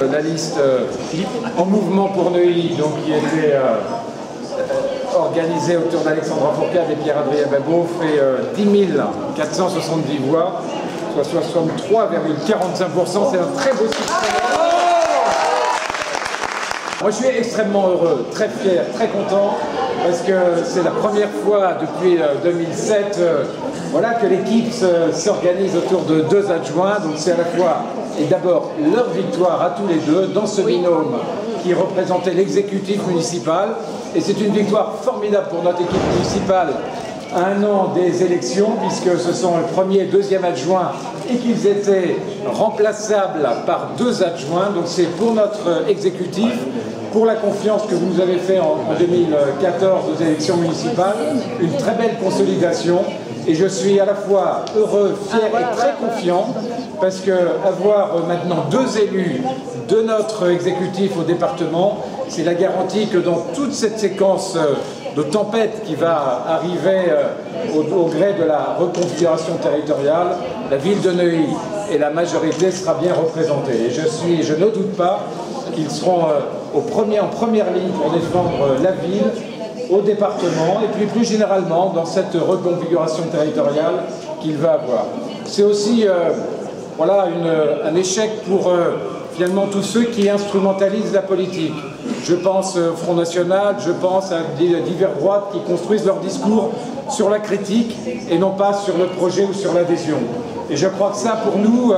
La liste En Mouvement pour Neuilly, donc, qui était organisée autour d'Alexandra Fourcade et Pierre-Adrien Babot, fait 10 470 voix, soit 63,45%. C'est un très beau succès. Moi, je suis extrêmement heureux, très fier, très content, parce que c'est la première fois depuis 2007 voilà, que l'équipe s'organise autour de 2 adjoints. Donc c'est à la fois, et d'abord, leur victoire à tous les deux, dans ce binôme qui représentait l'exécutif municipal. Et c'est une victoire formidable pour notre équipe municipale à un an des élections, puisque ce sont le premier et deuxième adjoint et qu'ils étaient remplaçables par 2 adjoints. Donc c'est pour notre exécutif, pour la confiance que vous nous avez fait en 2014 aux élections municipales, une très belle consolidation. Et je suis à la fois heureux, fier et très confiant, parce que avoir maintenant 2 élus de notre exécutif au département, c'est la garantie que dans toute cette séquence de tempête qui va arriver au gré de la reconfiguration territoriale, la ville de Neuilly et la majorité sera bien représentée. Et je ne doute pas qu'ils seront en première ligne pour défendre la ville, au département, et puis plus généralement dans cette reconfiguration territoriale qu'il va avoir. C'est aussi voilà, un échec pour finalement tous ceux qui instrumentalisent la politique. Je pense au Front National, je pense à divers droites qui construisent leur discours sur la critique et non pas sur le projet ou sur l'adhésion. Et je crois que ça, pour nous,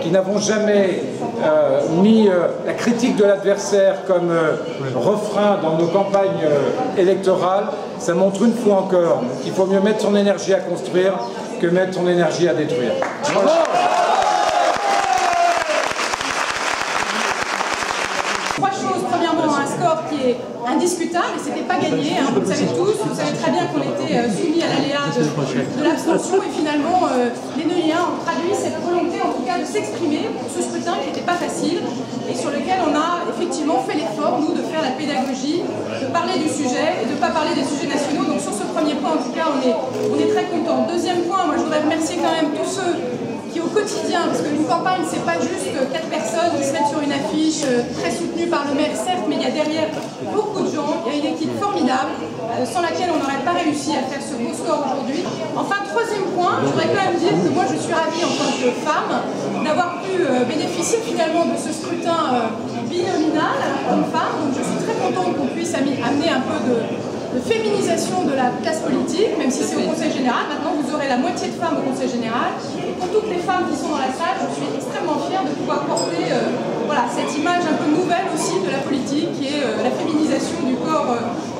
qui n'avons jamais mis la critique de l'adversaire comme refrain dans nos campagnes électorales, ça montre une fois encore qu'il faut mieux mettre son énergie à construire que mettre son énergie à détruire. Bravo. Un score qui est indiscutable et c'était pas gagné, hein, vous le savez tous, vous savez très bien qu'on était soumis à l'aléa de l'abstention et finalement les Neuilliens ont traduit cette volonté en tout cas de s'exprimer pour ce scrutin qui n'était pas facile et sur lequel on a effectivement fait l'effort, nous, de faire la pédagogie, de parler du sujet et de ne pas parler des sujets nationaux. Donc sur ce premier point en tout cas on est très contents. Deuxième point, moi je voudrais remercier quand même tous ceux qui au quotidien, parce qu'une campagne c'est pas juste 4 personnes qui se mettent sur une affiche très soutenue par le maire certes, mais il y a derrière beaucoup de gens, il y a une équipe formidable sans laquelle on n'aurait pas réussi à faire ce beau score aujourd'hui. Enfin, troisième point, je voudrais quand même dire que moi je suis ravie en tant que femme d'avoir pu bénéficier finalement de ce scrutin binominal homme-femme, donc je suis très contente qu'on puisse amener un peu de féminisation de la classe politique, même si c'est au Conseil Général. Maintenant, vous aurez la moitié de femmes au Conseil Général. Et pour toutes les femmes qui sont dans la salle, je suis extrêmement fière de pouvoir porter voilà, cette image un peu nouvelle aussi de la politique, qui est la féminisation du corps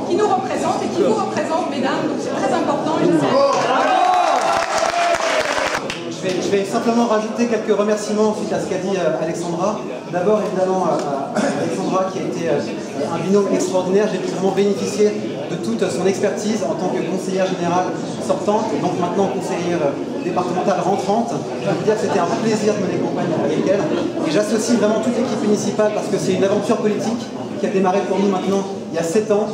qui nous représente et qui vous représente, mesdames. Donc c'est très important. Je vais simplement rajouter quelques remerciements suite à ce qu'a dit Alexandra. D'abord, évidemment, Alexandra qui a été un binôme extraordinaire. J'ai pu vraiment bénéficier de toute son expertise en tant que conseillère générale sortante et donc maintenant conseillère départementale rentrante. Je peux vous dire que c'était un plaisir de mener campagne avec elle. Et j'associe vraiment toute l'équipe municipale parce que c'est une aventure politique qui a démarré pour nous maintenant il y a 7 ans.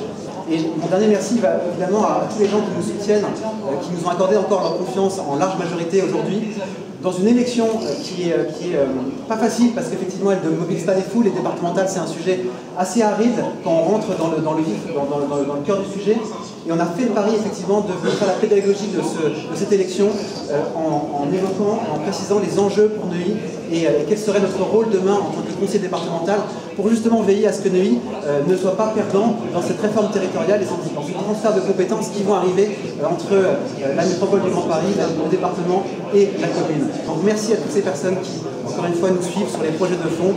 Et mon dernier merci va évidemment à tous les gens qui nous soutiennent, qui nous ont accordé encore leur confiance en large majorité aujourd'hui, dans une élection qui est pas facile parce qu'effectivement elle ne mobilise pas les foules. Les départementales, c'est un sujet assez aride quand on rentre dans le cœur du sujet. Et on a fait le pari effectivement de faire la pédagogie de cette élection en évoquant, en précisant les enjeux pour Neuilly et quel serait notre rôle demain en tant que conseiller départemental pour justement veiller à ce que Neuilly ne soit pas perdant dans cette réforme territoriale et dans ce transfert de compétences qui vont arriver entre la métropole du Grand Paris, le département et la commune. Donc merci à toutes ces personnes qui, encore une fois, nous suivent sur les projets de fond.